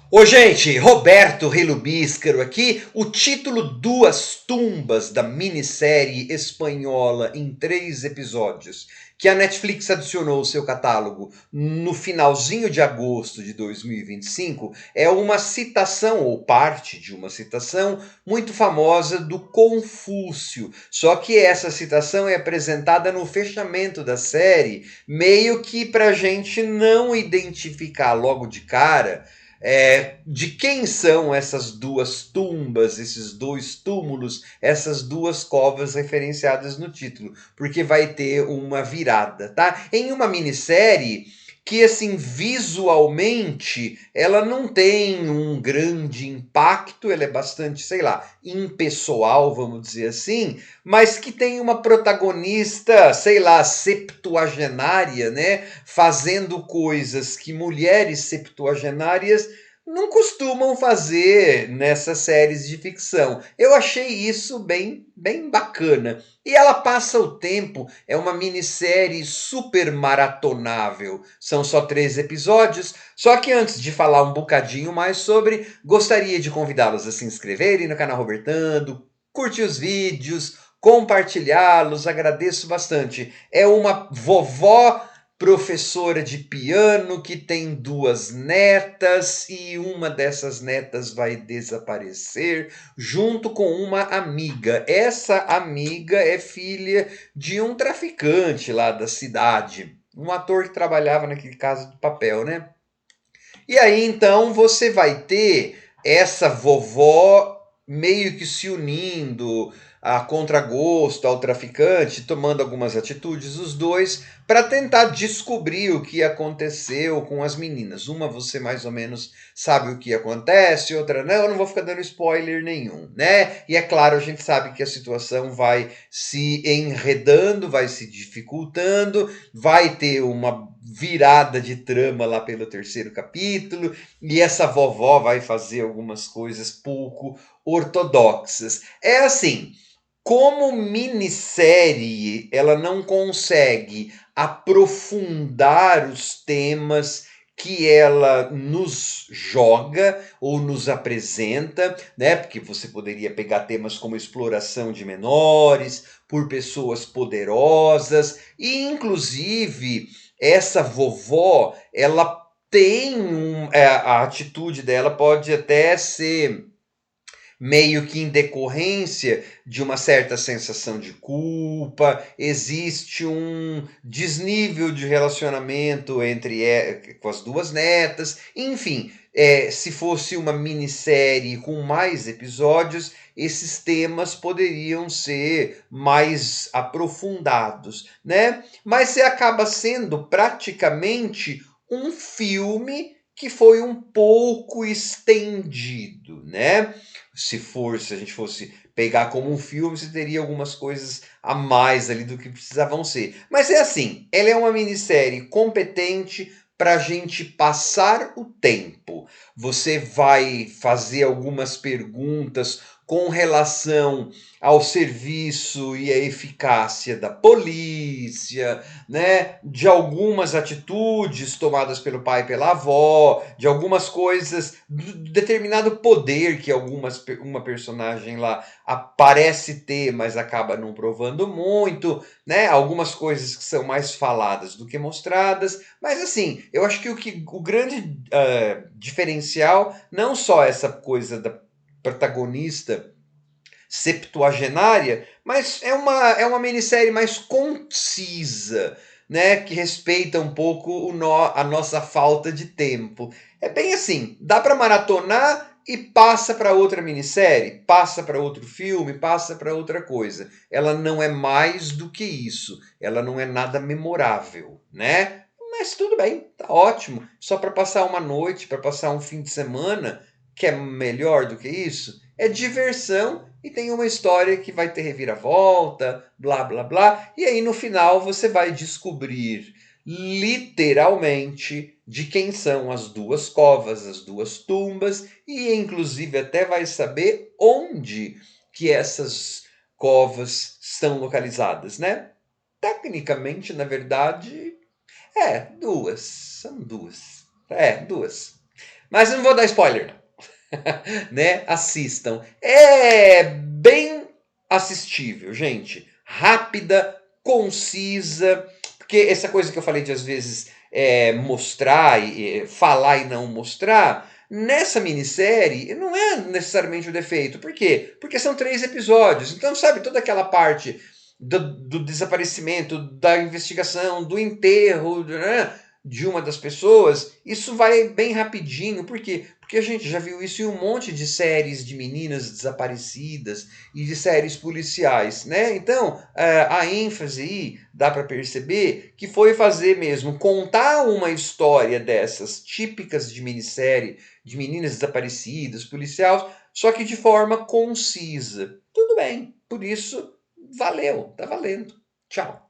Ô gente, Roberto Relubíscaro aqui. O título Duas Tumbas da minissérie espanhola em 3 episódios que a Netflix adicionou ao seu catálogo no finalzinho de agosto de 2025 é uma citação, ou parte de uma citação, muito famosa do Confúcio. Só que essa citação é apresentada no fechamento da série, meio que pra gente não identificar logo de cara de quem são essas duas tumbas, esses dois túmulos, essas duas covas referenciadas no título, porque vai ter uma virada, tá? Em uma minissérie que, assim, visualmente, ela não tem um grande impacto, ela é bastante, sei lá, impessoal, vamos dizer assim, mas que tem uma protagonista, sei lá, septuagenária, né? Fazendo coisas que mulheres septuagenárias não costumam fazer nessas séries de ficção. Eu achei isso bem bacana. E ela passa o tempo, é uma minissérie super maratonável. São só 3 episódios. Só que antes de falar um bocadinho mais sobre, gostaria de convidá-los a se inscreverem no canal Robertando, curtir os vídeos, compartilhá-los, agradeço bastante. É uma vovó professora de piano que tem 2 netas e uma dessas netas vai desaparecer junto com uma amiga. Essa amiga é filha de um traficante lá da cidade, um ator que trabalhava naquele Casa de Papel, né? E aí então você vai ter essa vovó meio que se unindo a contragosto ao traficante, tomando algumas atitudes, os dois, para tentar descobrir o que aconteceu com as meninas. Uma você mais ou menos sabe o que acontece, outra não, eu não vou ficar dando spoiler nenhum, né? E é claro, a gente sabe que a situação vai se enredando, vai se dificultando, vai ter uma virada de trama lá pelo terceiro capítulo, e essa vovó vai fazer algumas coisas pouco ortodoxas. É assim, como minissérie, ela não consegue aprofundar os temas que ela nos joga ou nos apresenta, né? Porque você poderia pegar temas como exploração de menores por pessoas poderosas e inclusive essa vovó, ela tem a atitude dela pode até ser meio que em decorrência de uma certa sensação de culpa, existe um desnível de relacionamento com as 2 netas, enfim, se fosse uma minissérie com mais episódios, esses temas poderiam ser mais aprofundados, né? Mas você acaba sendo praticamente um filme que foi um pouco estendido, né? Se a gente fosse pegar como um filme, você teria algumas coisas a mais ali do que precisavam ser. Mas é assim, ela é uma minissérie competente para a gente passar o tempo. Você vai fazer algumas perguntas com relação ao serviço e à eficácia da polícia, né? De algumas atitudes tomadas pelo pai e pela avó, de algumas coisas, de determinado poder que uma personagem lá parece ter, mas acaba não provando muito, né? Algumas coisas que são mais faladas do que mostradas, mas assim, eu acho que o grande diferencial, não só essa coisa da protagonista septuagenária, mas é uma minissérie mais concisa, né? Que respeita um pouco a nossa falta de tempo. É bem assim, dá para maratonar e passa para outra minissérie, passa para outro filme, passa para outra coisa. Ela não é mais do que isso. Ela não é nada memorável, né? Mas tudo bem, tá ótimo. Só para passar uma noite, para passar um fim de semana, que é melhor do que isso, é diversão e tem uma história que vai ter reviravolta, blá blá blá, e aí no final você vai descobrir literalmente de quem são as duas covas, as duas tumbas, e inclusive até vai saber onde que essas covas são localizadas, né? Tecnicamente, na verdade, duas, são duas. Duas. Mas eu não vou dar spoiler, não. Né? Assistam. É bem assistível, gente. Rápida, concisa, porque essa coisa que eu falei de às vezes mostrar e falar e não mostrar, nessa minissérie não é necessariamente o defeito. Por quê? Porque são 3 episódios. Então, sabe, toda aquela parte do desaparecimento, da investigação, do enterro, né, de uma das pessoas, isso vai bem rapidinho. Por quê? Porque a gente já viu isso em um monte de séries de meninas desaparecidas e de séries policiais, né? Então, a ênfase aí dá para perceber que foi fazer mesmo, contar uma história dessas típicas de minissérie, de meninas desaparecidas, policiais, só que de forma concisa. Tudo bem, por isso valeu, tá valendo. Tchau.